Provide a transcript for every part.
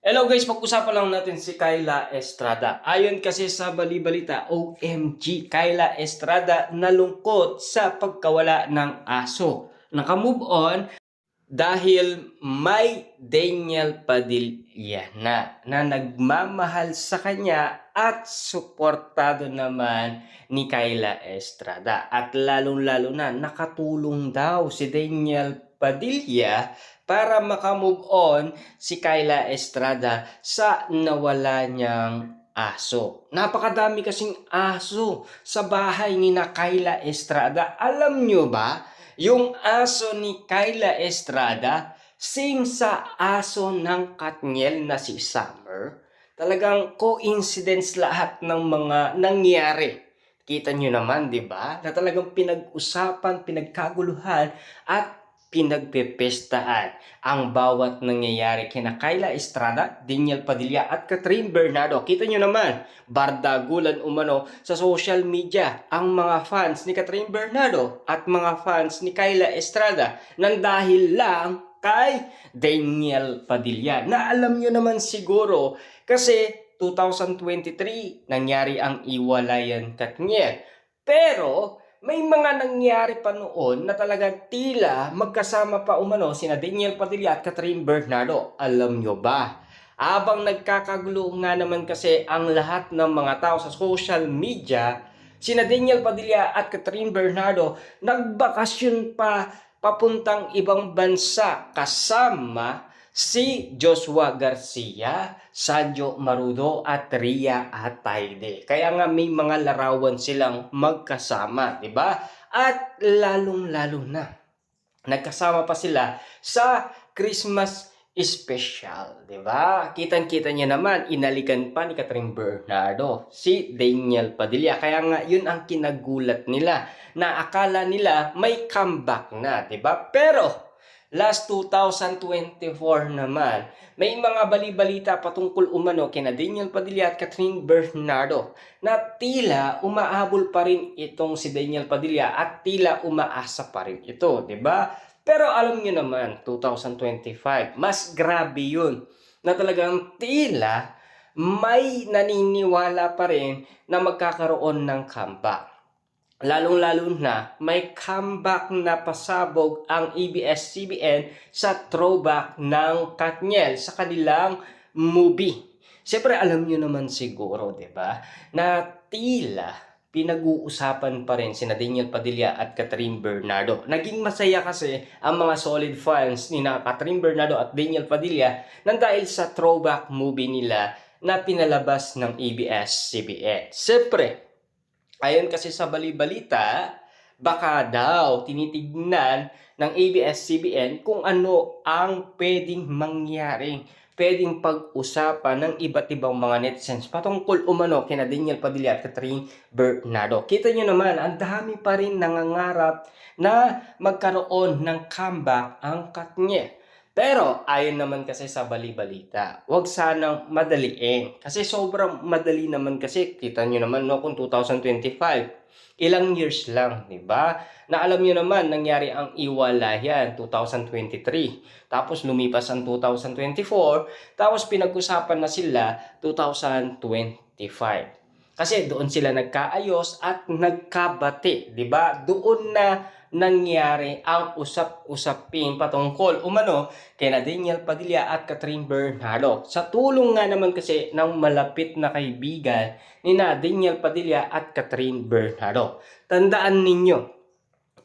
Hello guys, pag-usapan lang natin si Kyla Estrada. Ayon kasi sa bali-balita, OMG, Kyla Estrada nalungkot sa pagkawala ng aso. Naka-move on dahil may Daniel Padilla na nagmamahal sa kanya at suportado naman ni Kyla Estrada. At lalong-lalo na nakatulong daw si Daniel Padilla para makamove on si Kyla Estrada sa nawala niyang aso. Napakadami kasing aso sa bahay ni na Kyla Estrada. Alam nyo ba? Yung aso ni Kyla Estrada, same sa aso ng Katniel na si Summer. Talagang coincidence lahat ng mga nangyari. Kita nyo naman, di ba? Na talagang pinag-usapan, pinagkaguluhan, at pinagpepestaan ang bawat nangyayari kina Kyla Estrada, Daniel Padilla at Catherine Bernardo. Kita nyo naman, bardagulan umano sa social media ang mga fans ni Catherine Bernardo at mga fans ni Kyla Estrada nang dahil lang kay Daniel Padilla. Na alam nyo naman siguro kasi 2023 nangyari ang iwalayan Katniel. Pero may mga nangyari pa noon na talagang tila magkasama pa umano sina Daniel Padilla at Catherine Bernardo. Alam nyo ba? Habang nagkakagulo nga naman kasi ang lahat ng mga tao sa social media, sina Daniel Padilla at Catherine Bernardo nagbakasyon pa papuntang ibang bansa kasama si Joshua Garcia, Sanjo Marudo at Ria Ataide. Kaya nga may mga larawan silang magkasama, di ba? At lalong-lalo na nagkasama pa sila sa Christmas special, di ba? Kitang-kita niya naman, inalikan pa ni Catherine Bernardo si Daniel Padilla. Kaya nga yun ang kinagulat nila na akala nila may comeback na, di ba? Pero last 2024 naman, may mga bali-balita patungkol umano kina Daniel Padilla at Catherine Bernardo na tila umahabol pa rin itong si Daniel Padilla at tila umaasa pa rin ito, di ba? Pero alam niyo naman, 2025, mas grabe yun na talagang tila may naniniwala pa rin na magkakaroon ng comeback. Lalong-lalo na may comeback na pasabog ang ABS-CBN sa throwback ng Katniel sa kanilang movie. Siyempre alam nyo naman siguro, di ba, na tila pinag-uusapan pa rin sina Daniel Padilla at Catherine Bernardo. Naging masaya kasi ang mga solid fans ni na Catherine Bernardo at Daniel Padilla nang dahil sa throwback movie nila na pinalabas ng ABS-CBN. Siyempre, ayon kasi sa bali-balita, baka daw tinitignan ng ABS-CBN kung ano ang pwedeng mangyaring, pwedeng pag-usapan ng iba't ibang mga netizens patungkol umano kina Daniel Padilla at Catherine Bernardo. Kita nyo naman, ang dami pa rin nangangarap na magkaroon ng comeback ang Katniel. Pero ayon naman kasi sa bali-balita, wag sanang madaliin. Kasi sobrang madali naman kasi, kita nyo naman no, kung 2025, ilang years lang, di ba? Na alam nyo naman, nangyari ang iwalayan 2023. Tapos lumipas ang 2024, tapos pinag-usapan na sila 2025. Kasi doon sila nagkaayos at nagkabati, di ba? Doon na nangyari ang usap-usapin patungkol umano kina Daniel Padilla at Catherine Bernardo. Sa tulong nga naman kasi ng malapit na kaibigan ni na Daniel Padilla at Catherine Bernardo. Tandaan ninyo,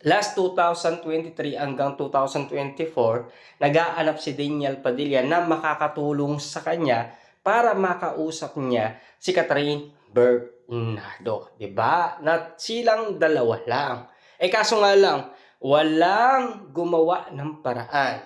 last 2023 hanggang 2024, nag-aanap si Daniel Padilla na makakatulong sa kanya para makausap niya si Catherine Bernardo. Diba? Na silang dalawa lang. Kaso nga lang, walang gumawa ng paraan.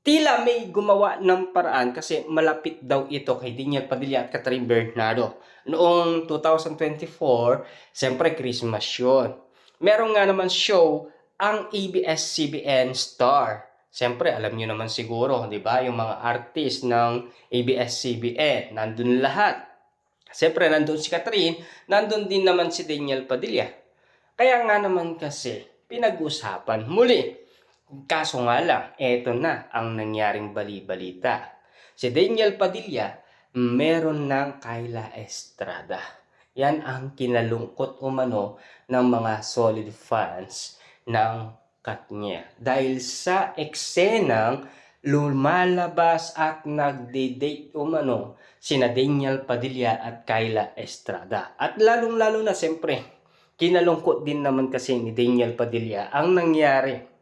Tila may gumawa ng paraan kasi malapit daw ito kay Daniel Padilla at Catherine Bernardo. Noong 2024, siyempre Christmas yun. Meron nga naman show ang ABS-CBN Star. Siyempre, alam nyo naman siguro, di ba? Yung mga artist ng ABS-CBN, nandun lahat. Siyempre, nandun si Catherine, nandun din naman si Daniel Padilla. Kaya nga naman kasi, pinag-usapan muli. Kaso nga lang, eto na ang nangyaring bali-balita. Si Daniel Padilla, meron ng Kyla Estrada. Yan ang kinalungkot umano ng mga solid fans ng Katniel. Dahil sa eksenang lumalabas at nagde-date umano sina Daniel Padilla at Kyla Estrada. At lalong-lalo na siyempre, kinalungkot din naman kasi ni Daniel Padilla ang nangyari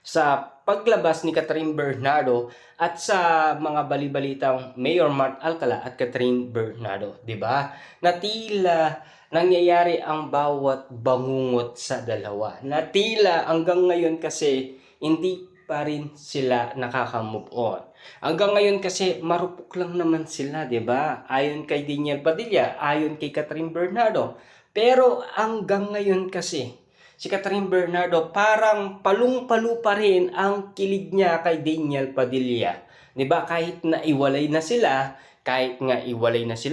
sa paglabas ni Catherine Bernardo at sa mga balibalitang Mayor Mart Alcala at Catherine Bernardo, 'di ba? Na tila nangyayari ang bawat bangungot sa dalawa. Na tila hanggang ngayon kasi hindi pa rin sila nakaka-move on. Hanggang ngayon kasi marupok lang naman sila, 'di ba? Ayon kay Daniel Padilla, ayon kay Catherine Bernardo. Pero hanggang ngayon kasi si Catherine Bernardo parang palung-palu pa rin ang kilig niya kay Daniel Padilla. 'Di ba? Kahit na iwalay na sila,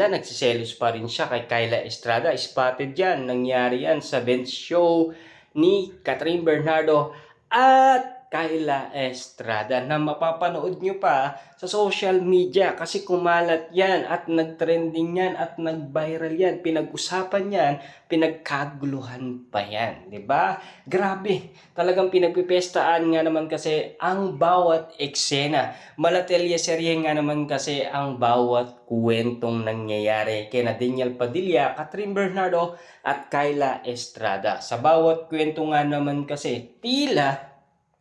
nagsiselos pa rin siya kay Kyla Estrada. Spotted yan, nangyari yan sa bench show ni Catherine Bernardo at Kyla Estrada na mapapanood nyo pa sa social media kasi kumalat yan at nagtrending yan at nag-viral yan, pinag-usapan yan, pinagkaguluhan pa yan, di ba? Grabe, talagang pinagpipestaan nga naman kasi ang bawat eksena, malatelya-serye nga naman kasi ang bawat kwentong nangyayari kina Daniel Padilla, Catherine Bernardo at Kyla Estrada. Sa bawat kwento nga naman kasi tila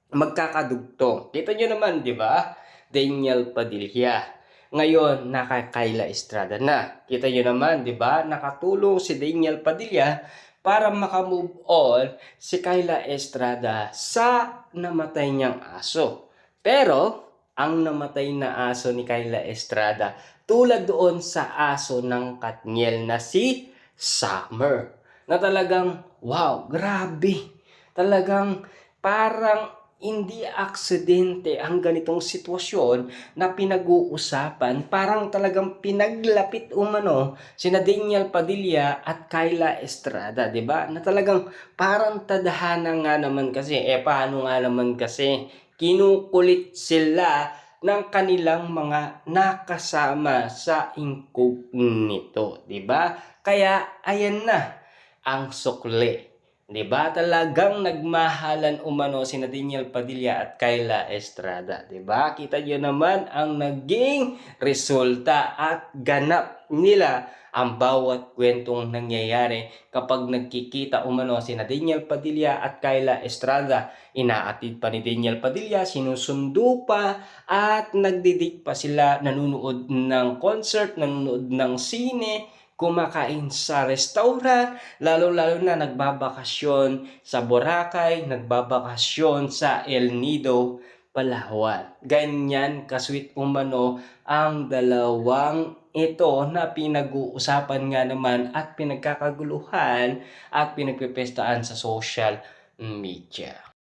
magkakadugtong. Kita nyo naman, di ba? Daniel Padilla. Ngayon, Kyla Estrada na. Kita nyo naman, di ba? Nakatulong si Daniel Padilla para makamove on si Kyla Estrada sa namatay niyang aso. Pero, ang namatay na aso ni Kyla Estrada, tulad doon sa aso ng Katniel na si Summer. Na talagang, wow, grabe. Talagang parang hindi aksidente ang ganitong sitwasyon na pinag-uusapan. Parang talagang pinaglapit umano sina Daniel Padilla at Kyla Estrada, 'di ba? Na talagang parang tadhana nga naman kasi. Paano nga naman kasi kinukulit sila ng kanilang mga nakasama sa incognito, 'di ba? Kaya ayan na ang sukli. 'Di ba? Talagang nagmahalan umano sina Daniel Padilla at Kyla Estrada, 'di ba? Kita niyo naman ang naging resulta at ganap nila ang bawat kwentong nangyayari kapag nagkikita umano sina Daniel Padilla at Kyla Estrada. Inaatid pa ni Daniel Padilla, sinusundo pa at nagdidik pa sila, nanonood ng concert, nanonood ng sine, kumakain sa restaurant, lalo-lalo na nagbabakasyon sa Boracay, nagbabakasyon sa El Nido, Palawan. Ganyan kasweet umano ang dalawang ito na pinag-uusapan nga naman at pinagkakaguluhan at pinagpipestaan sa social media.